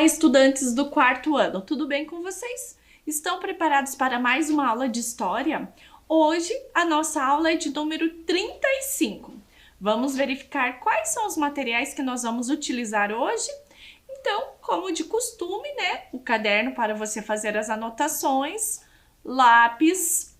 Olá, estudantes do quarto ano, tudo bem com vocês? Estão preparados para mais uma aula de história? Hoje a nossa aula é de número 35. Vamos verificar quais são os materiais que nós vamos utilizar hoje? Então, como de costume, né? O caderno para você fazer as anotações, lápis,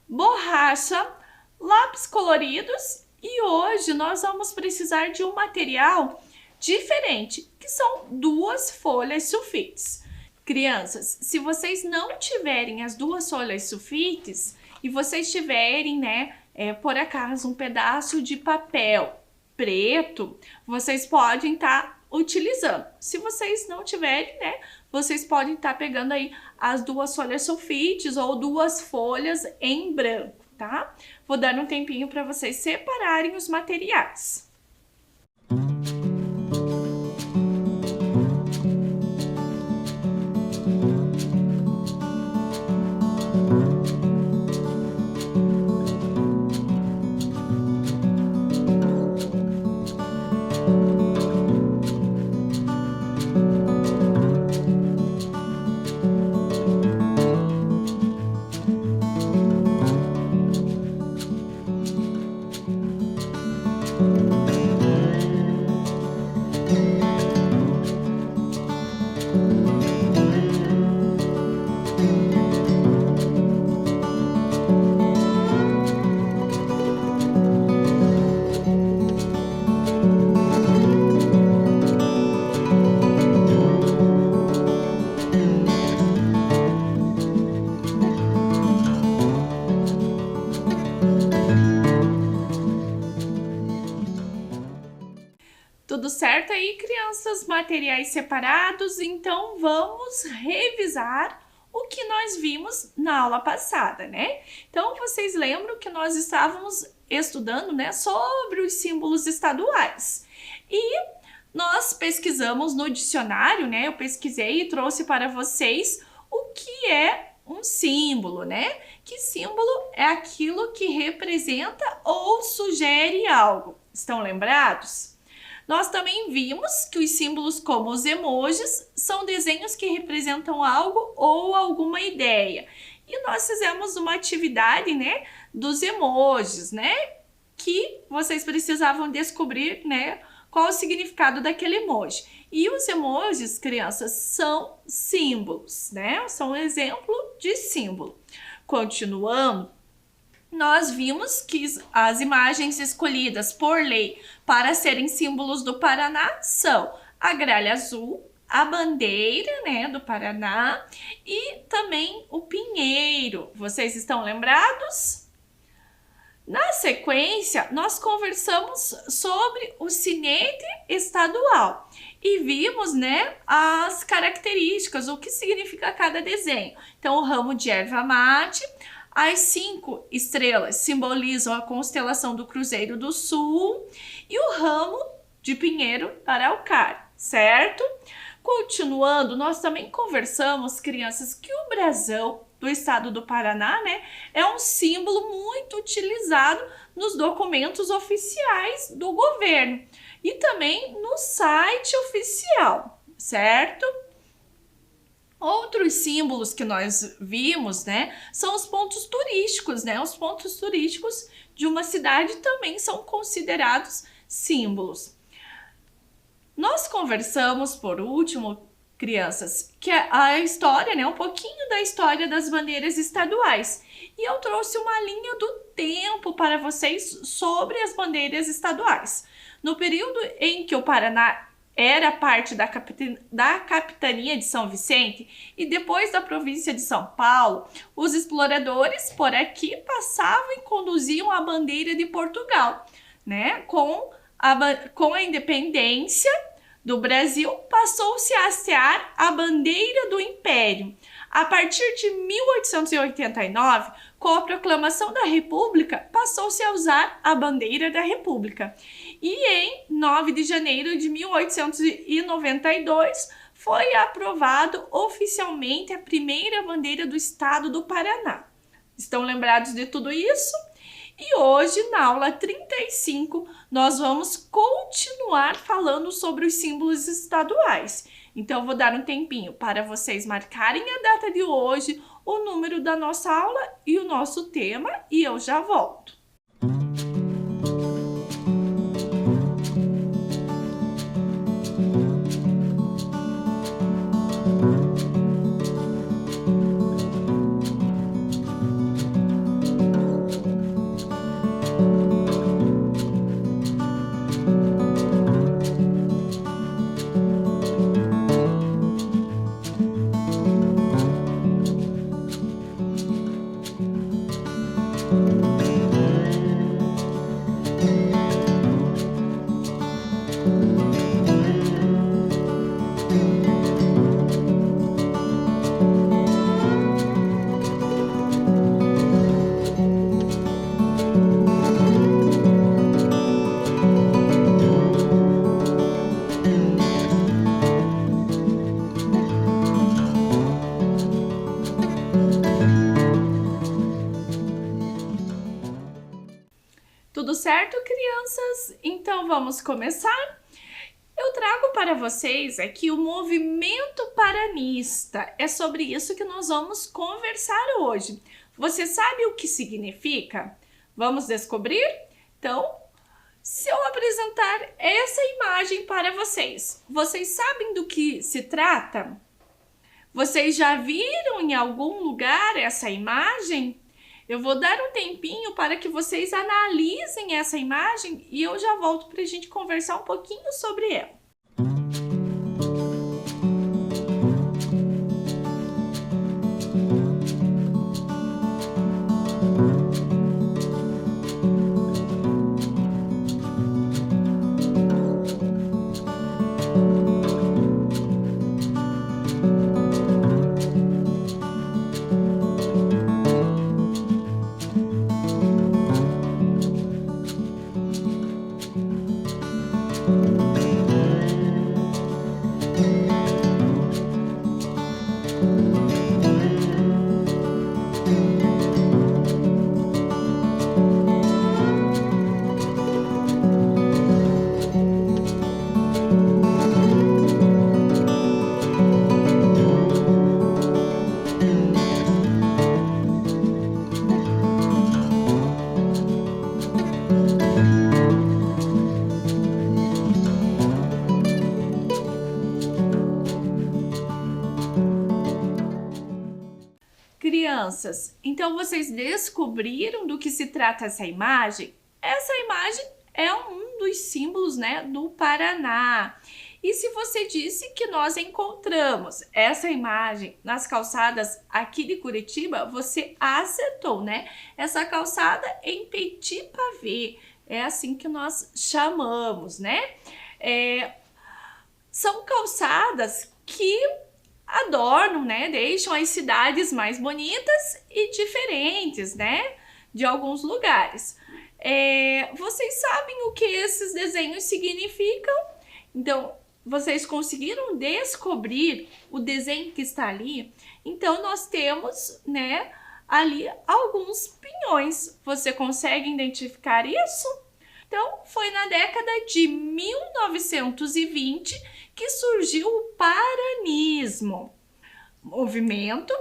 borracha, lápis coloridos e hoje nós vamos precisar de um material diferente, que são duas folhas sulfites. Crianças, se vocês não tiverem as duas folhas sulfites e vocês tiverem, por acaso, um pedaço de papel preto, vocês podem estar utilizando. Se vocês não tiverem, vocês podem estar pegando aí as duas folhas sulfites ou duas folhas em branco, tá? Vou dar um tempinho para vocês separarem os materiais. Tudo certo aí, crianças? Materiais separados? Então vamos revisar o que nós vimos na aula passada, né? Então vocês lembram que nós estávamos estudando, sobre os símbolos estaduais. E nós pesquisamos no dicionário, eu pesquisei e trouxe para vocês o que é um símbolo, Que símbolo é aquilo que representa ou sugere algo. Estão lembrados? Nós também vimos que os símbolos como os emojis são desenhos que representam algo ou alguma ideia. E nós fizemos uma atividade, dos emojis, que vocês precisavam descobrir, qual o significado daquele emoji. E os emojis, crianças, são símbolos, São um exemplo de símbolo. Continuando, nós vimos que as imagens escolhidas por lei para serem símbolos do Paraná são a gralha azul, a bandeira, do Paraná e também o pinheiro. Vocês estão lembrados? Na sequência, nós conversamos sobre o sinete estadual e vimos, as características, o que significa cada desenho. Então, o ramo de erva mate. As 5 estrelas simbolizam a constelação do Cruzeiro do Sul e o ramo de pinheiro araucária, certo? Continuando, nós também conversamos, crianças, que o brasão do estado do Paraná, é um símbolo muito utilizado nos documentos oficiais do governo e também no site oficial, certo? Outros símbolos que nós vimos, são os pontos turísticos, Os pontos turísticos de uma cidade também são considerados símbolos. Nós conversamos, por último, crianças, que a história, um pouquinho da história das bandeiras estaduais. E eu trouxe uma linha do tempo para vocês sobre as bandeiras estaduais. No período em que o Paraná era parte da capitania de São Vicente e depois da província de São Paulo, os exploradores por aqui passavam e conduziam a bandeira de Portugal, Com a independência do Brasil, passou-se a hastear a bandeira do Império. A partir de 1889, com a proclamação da República, passou-se a usar a bandeira da República. E em 9 de janeiro de 1892, foi aprovado oficialmente a primeira bandeira do estado do Paraná. Estão lembrados de tudo isso? E hoje, na aula 35, nós vamos continuar falando sobre os símbolos estaduais. Então, vou dar um tempinho para vocês marcarem a data de hoje, o número da nossa aula e o nosso tema, e eu já volto. Tudo certo, crianças? Então vamos começar? Eu trago para vocês aqui o movimento paranista. É sobre isso que nós vamos conversar hoje. Você sabe o que significa? Vamos descobrir? Então, se eu apresentar essa imagem para vocês, vocês sabem do que se trata? Vocês já viram em algum lugar essa imagem? Eu vou dar um tempinho para que vocês analisem essa imagem e eu já volto para a gente conversar um pouquinho sobre ela. Crianças, então vocês descobriram do que se trata essa imagem? Essa imagem é um dos símbolos, né, do Paraná. E se você disse que nós encontramos essa imagem nas calçadas aqui de Curitiba, você acertou, né? Essa calçada em Petit Pavé, é assim que nós chamamos, né? São calçadas que adornam, né? Deixam as cidades mais bonitas e diferentes, né? De alguns lugares. Vocês sabem o que esses desenhos significam? Então, vocês conseguiram descobrir o desenho que está ali? Então, nós temos, né, ali alguns pinhões. Você consegue identificar isso? Então, foi na década de 1920 que surgiu o paranismo, movimento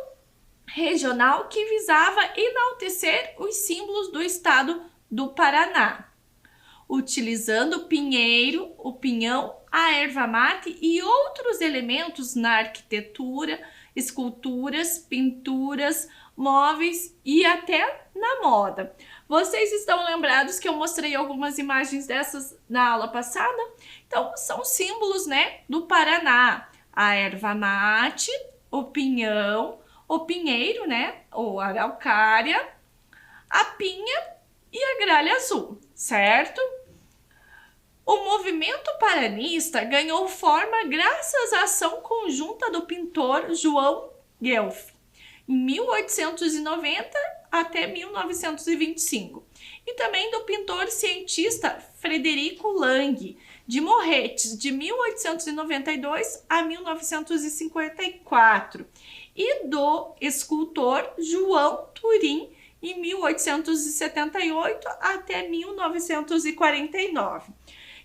regional que visava enaltecer os símbolos do estado do Paraná, utilizando o pinheiro, o pinhão, a erva mate e outros elementos na arquitetura, esculturas, pinturas, móveis e até na moda. Vocês estão lembrados que eu mostrei algumas imagens dessas na aula passada? Então, são símbolos, né, do Paraná. A erva mate, o pinhão, o pinheiro, né, ou araucária, a pinha e a gralha azul, certo? O movimento paranista ganhou forma graças à ação conjunta do pintor João Guelph, em 1890 até 1925, e também do pintor cientista Frederico Lang, de Morretes, de 1892 a 1954, e do escultor João Turim, em 1878 até 1949.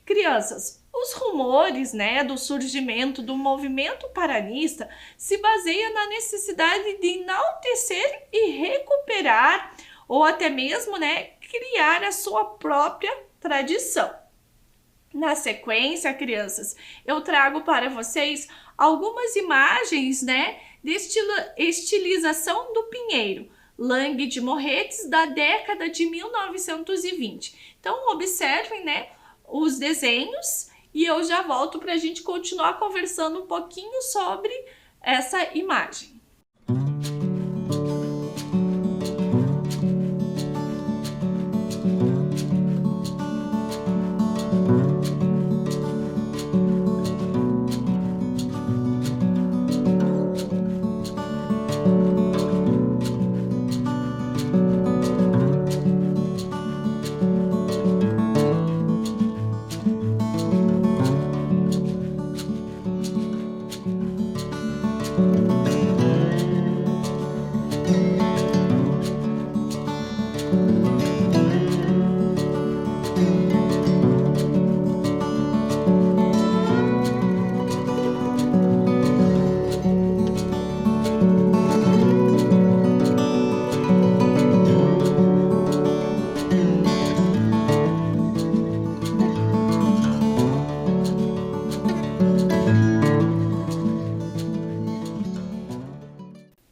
Crianças, Os rumores, né, do surgimento do movimento paranista se baseiam na necessidade de enaltecer e recuperar, ou até mesmo, né, criar a sua própria tradição. Na sequência, crianças, eu trago para vocês algumas imagens, né, de estilização do pinheiro, Lang de Morretes, da década de 1920. Então, observem, né, os desenhos e eu já volto para a gente continuar conversando um pouquinho sobre essa imagem.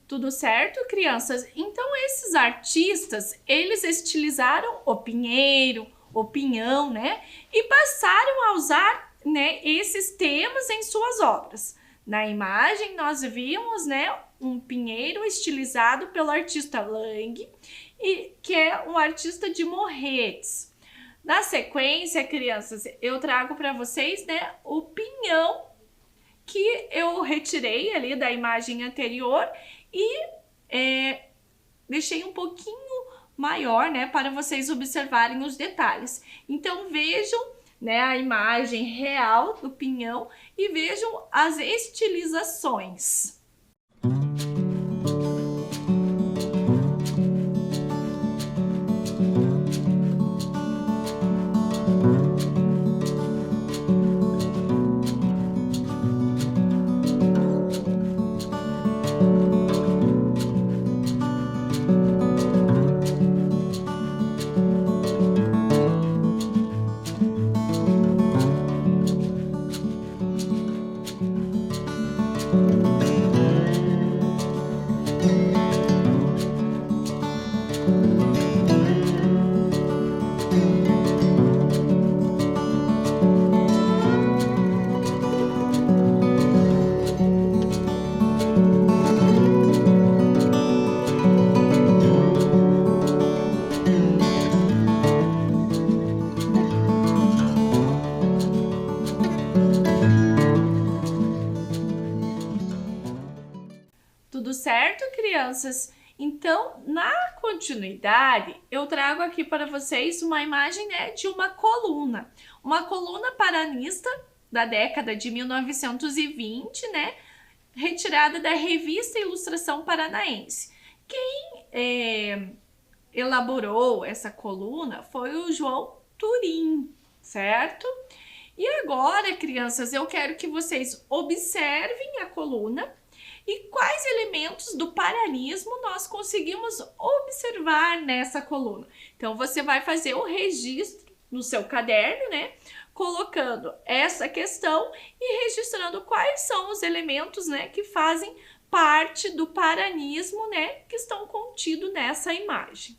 Tudo certo, crianças? Então, esses artistas, eles estilizaram o pinheiro, o pinhão, né? E passaram a usar, né, esses temas em suas obras. Na imagem, nós vimos, né, um pinheiro estilizado pelo artista Lang, que é um artista de Morretes. Na sequência, crianças, eu trago para vocês, né, o pinhão que eu retirei ali da imagem anterior e deixei um pouquinho maior, né, para vocês observarem os detalhes. Então vejam, né, a imagem real do pinhão e vejam as estilizações. Tudo certo, crianças? Então, na continuidade, eu trago aqui para vocês uma imagem, né, de uma coluna paranista da década de 1920, né, retirada da revista Ilustração Paranaense. Quem elaborou essa coluna foi o João Turim, certo? E agora, crianças, eu quero que vocês observem a coluna e quais elementos do paranismo nós conseguimos observar nessa coluna. Então, você vai fazer o registro no seu caderno, né? Colocando essa questão e registrando quais são os elementos, né, que fazem parte do paranismo, né, que estão contidos nessa imagem.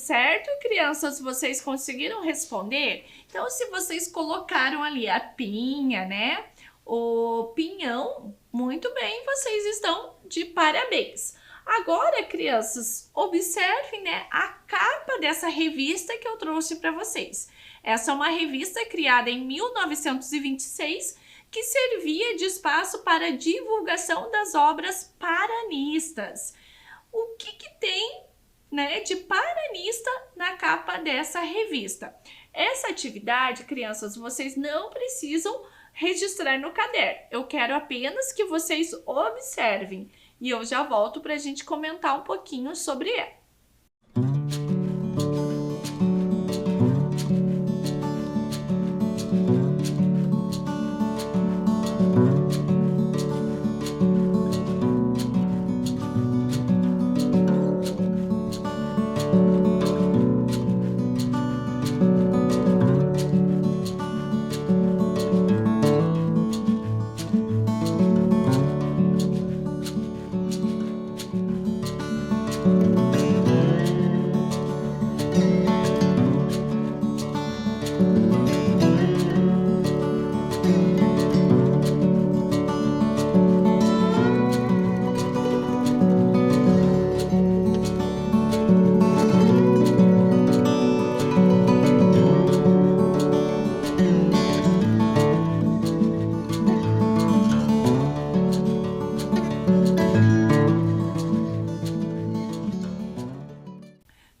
certo, crianças? Vocês conseguiram responder? Então, se vocês colocaram ali a pinha, né? O pinhão, muito bem, vocês estão de parabéns. Agora, crianças, observem, né, a capa dessa revista que eu trouxe para vocês. Essa é uma revista criada em 1926 que servia de espaço para divulgação das obras paranistas. O que tem, né, de paranista na capa dessa revista? Essa atividade, crianças, vocês não precisam registrar no caderno. Eu quero apenas que vocês observem e eu já volto para a gente comentar um pouquinho sobre ela.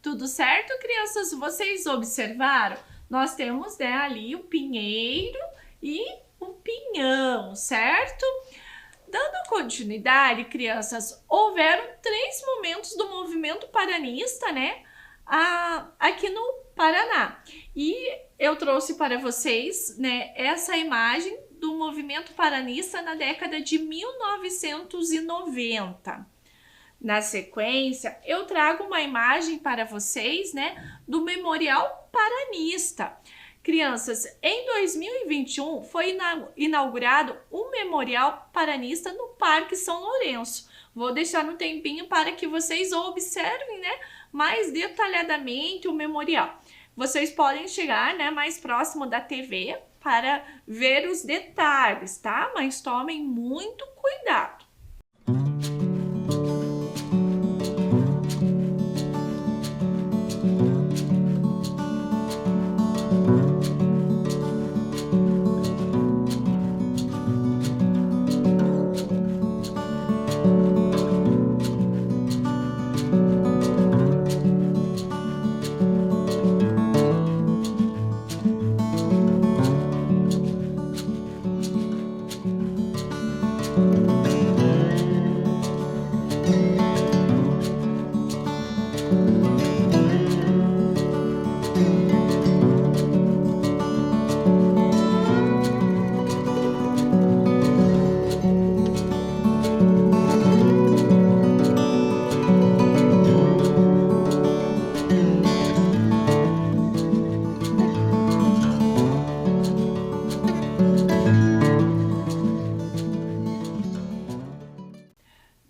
Tudo certo, crianças? Vocês observaram? Nós temos, né, ali o pinheiro e o pinhão, certo? Dando continuidade, crianças, houveram 3 momentos do movimento paranista, né, aqui no Paraná. E eu trouxe para vocês, né, essa imagem do movimento paranista na década de 1990. Na sequência, eu trago uma imagem para vocês, né, do Memorial Paranista. Crianças, em 2021 foi inaugurado o Memorial Paranista no Parque São Lourenço. Vou deixar um tempinho para que vocês observem, né, mais detalhadamente o memorial. Vocês podem chegar, né, mais próximo da TV para ver os detalhes, tá? Mas tomem muito cuidado.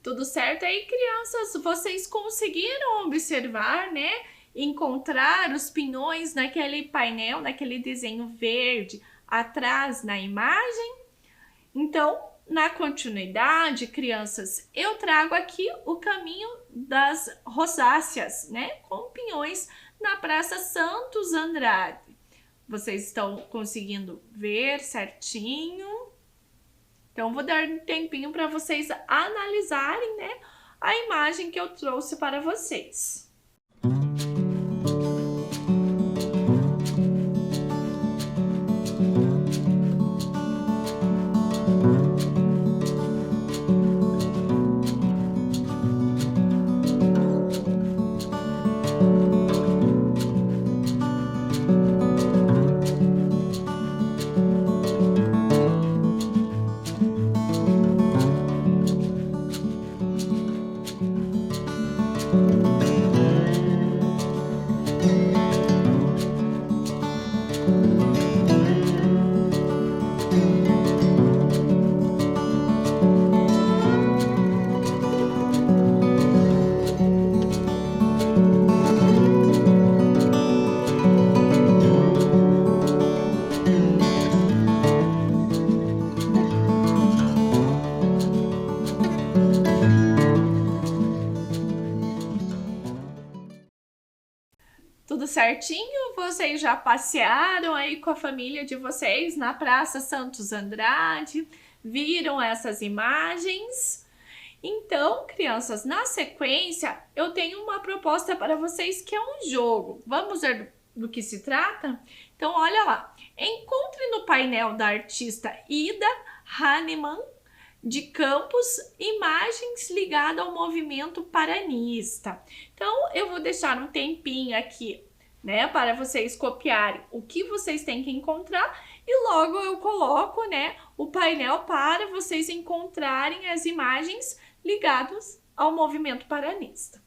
Tudo certo aí, crianças? Vocês conseguiram observar, né? Encontrar os pinhões naquele painel, naquele desenho verde atrás na imagem? Então, na continuidade, crianças, eu trago aqui o caminho das rosáceas, né? Com pinhões na Praça Santos Andrade. Vocês estão conseguindo ver certinho? Então, vou dar um tempinho para vocês analisarem, né, a imagem que eu trouxe para vocês. certinho? Vocês já passearam aí com a família de vocês na Praça Santos Andrade? Viram essas imagens? Então, crianças, na sequência, eu tenho uma proposta para vocês que é um jogo. Vamos ver do que se trata? Então, olha lá. Encontre no painel da artista Ida Hahnemann de Campos imagens ligadas ao movimento paranista. Então, eu vou deixar um tempinho aqui, né, para vocês copiarem o que vocês têm que encontrar e logo eu coloco, né, o painel para vocês encontrarem as imagens ligadas ao movimento paranista.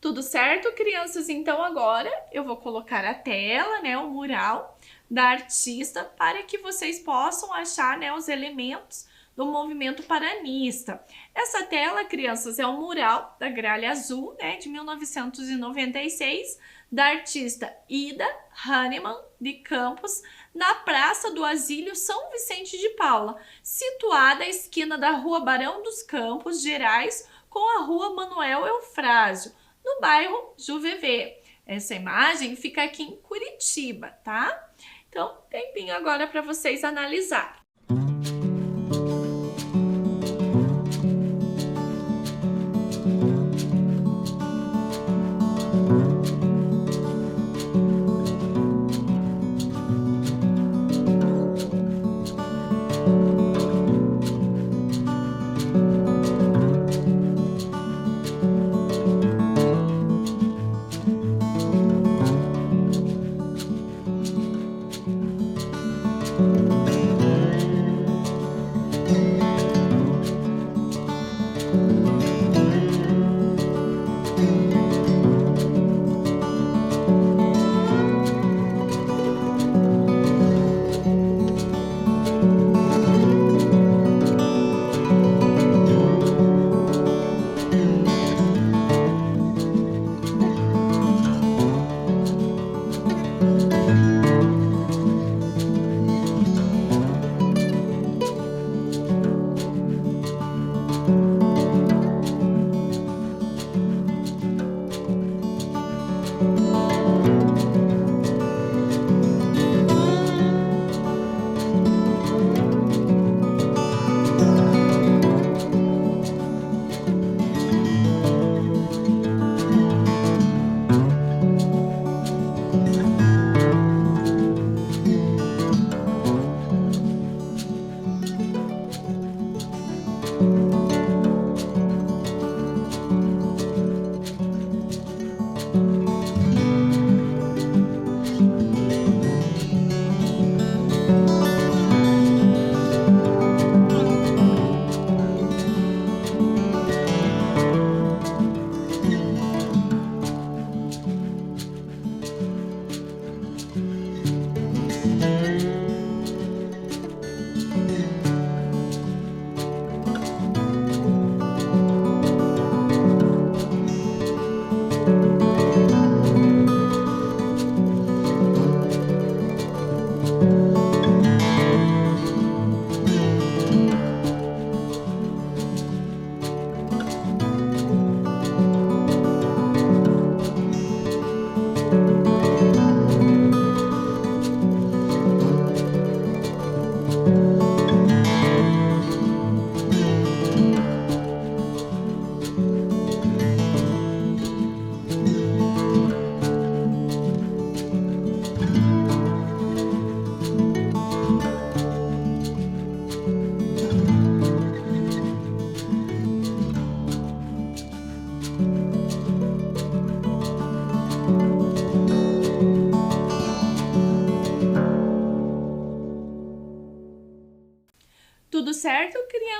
Tudo certo, crianças? Então agora eu vou colocar a tela, né, o mural da artista para que vocês possam achar, né, os elementos do movimento paranista. Essa tela, crianças, é um mural da Gralha Azul, né, de 1996, da artista Ida Hahnemann de Campos, na Praça do Asílio São Vicente de Paula, situada à esquina da Rua Barão dos Campos Gerais com a Rua Manuel Eufrásio, no bairro Juvevê. Essa imagem fica aqui em Curitiba, tá? Então, tempinho agora para vocês analisarem.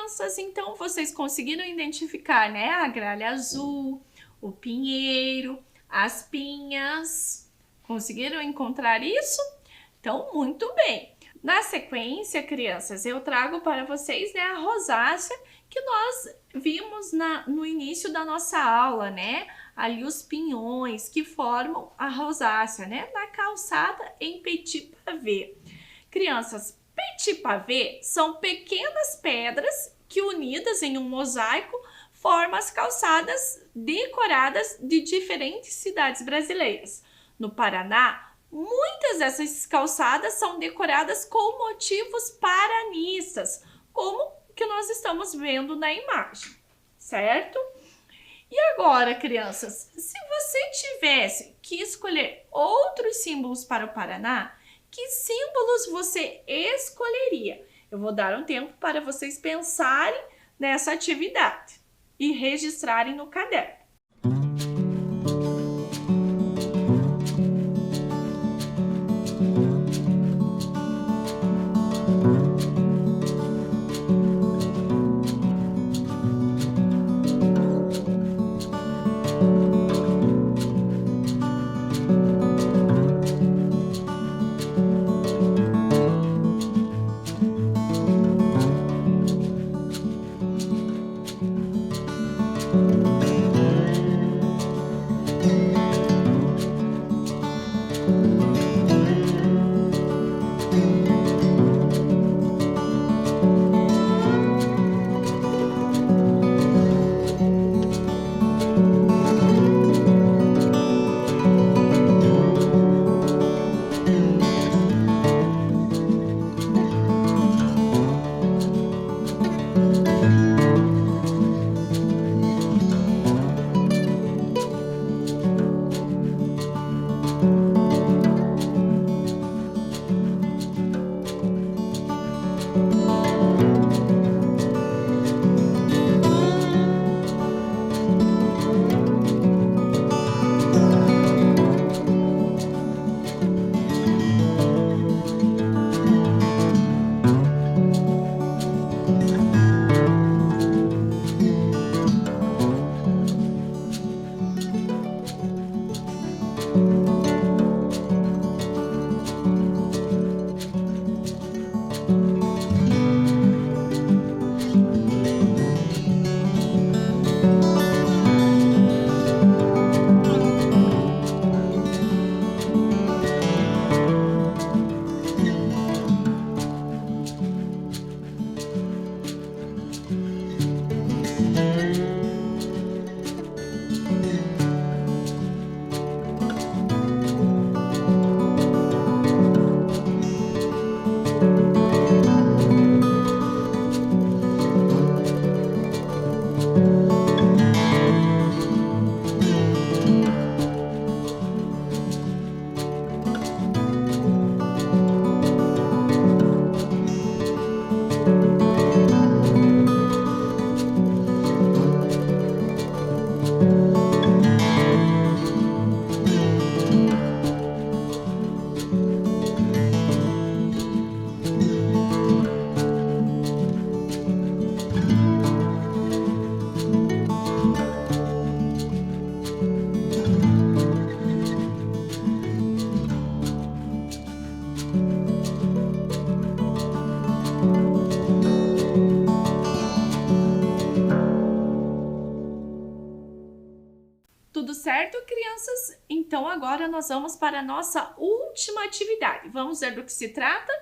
crianças? Então, vocês conseguiram identificar, né? A gralha azul, o pinheiro, as pinhas. Conseguiram encontrar isso? Então, muito bem. Na sequência, crianças, eu trago para vocês, né, a rosácea que nós vimos no início da nossa aula, né? Ali os pinhões que formam a rosácea, né? Na calçada em petit pavé. Crianças, petit pavé são pequenas pedras que unidas em um mosaico formam as calçadas decoradas de diferentes cidades brasileiras. No Paraná, muitas dessas calçadas são decoradas com motivos paranistas, como que nós estamos vendo na imagem, certo? E agora, crianças, se você tivesse que escolher outros símbolos para o Paraná, que símbolos você escolheria? Eu vou dar um tempo para vocês pensarem nessa atividade e registrarem no caderno. Tudo certo, crianças? Então agora nós vamos para a nossa última atividade. Vamos ver do que se trata?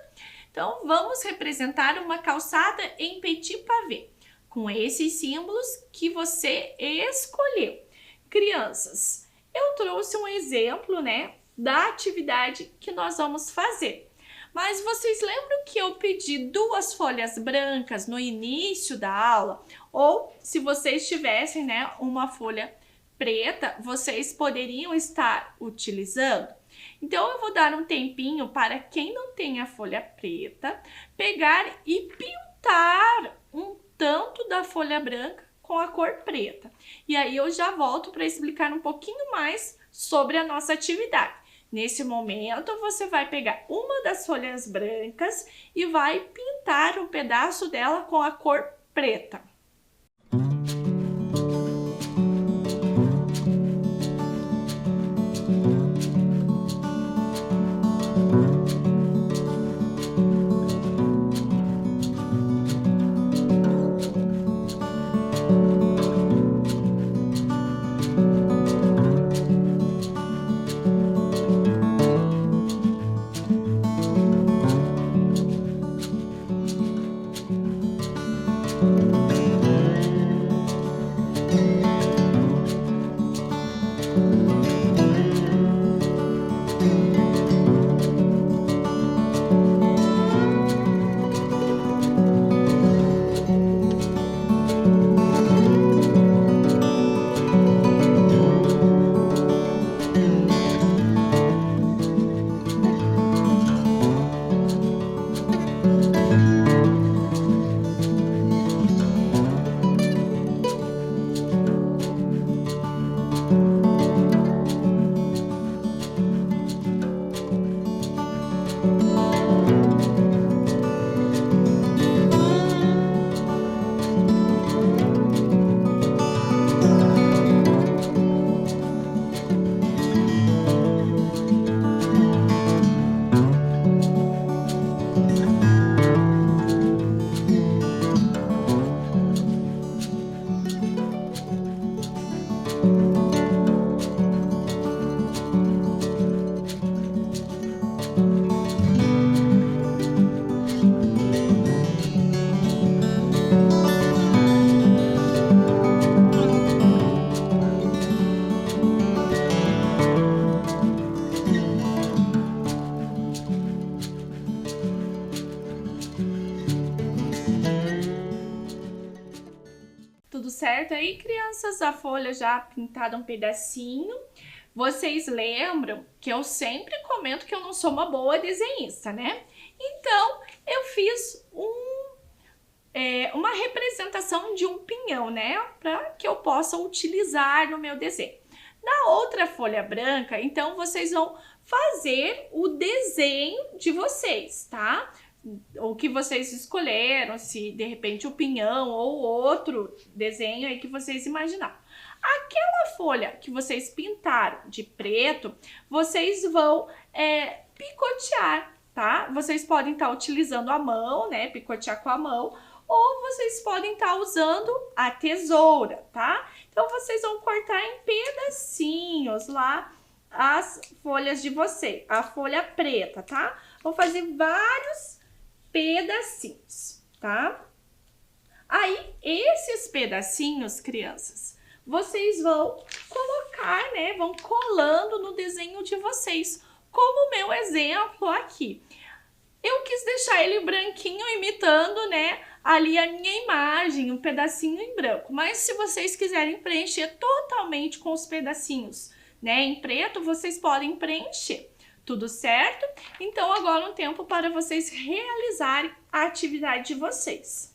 Então vamos representar uma calçada em petit pavé, com esses símbolos que você escolheu. Crianças, eu trouxe um exemplo, né, da atividade que nós vamos fazer. Mas vocês lembram que eu pedi 2 folhas brancas no início da aula? Ou se vocês tivessem, né, uma folha preta, vocês poderiam estar utilizando? Então, eu vou dar um tempinho para quem não tem a folha preta, pegar e pintar um tanto da folha branca com a cor preta. E aí, eu já volto para explicar um pouquinho mais sobre a nossa atividade. Nesse momento, você vai pegar uma das folhas brancas e vai pintar um pedaço dela com a cor preta. Tudo certo aí, crianças? A folha já pintada um pedacinho. Vocês lembram que eu sempre comento que eu não sou uma boa desenhista, né? Então, eu fiz uma representação de um pinhão, né? Para que eu possa utilizar no meu desenho. Na outra folha branca, então, vocês vão fazer o desenho de vocês, tá? O que vocês escolheram, se de repente o pinhão ou outro desenho aí que vocês imaginaram. Aquela folha que vocês pintaram de preto, vocês vão picotear, tá? Vocês podem estar utilizando a mão, né? Picotear com a mão, ou vocês podem estar usando a tesoura, tá? Então, vocês vão cortar em pedacinhos lá as folhas de vocês, a folha preta, tá? Vão fazer vários pedacinhos, tá? Aí, esses pedacinhos, crianças, vocês vão colocar, né? Vão colando no desenho de vocês, como o meu exemplo aqui. Eu quis deixar ele branquinho, imitando, né, ali a minha imagem, um pedacinho em branco. Mas se vocês quiserem preencher totalmente com os pedacinhos, né, em preto, vocês podem preencher. Tudo certo? Então, agora é um tempo para vocês realizarem a atividade de vocês.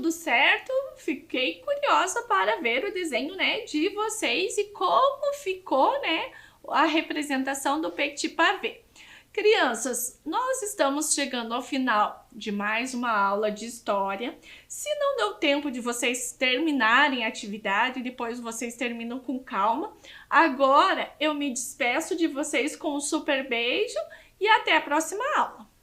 Tudo certo? Fiquei curiosa para ver o desenho, né, de vocês e como ficou, né, a representação do Petit Pavé. Crianças, nós estamos chegando ao final de mais uma aula de história. Se não deu tempo de vocês terminarem a atividade, depois vocês terminam com calma. Agora eu me despeço de vocês com um super beijo e até a próxima aula.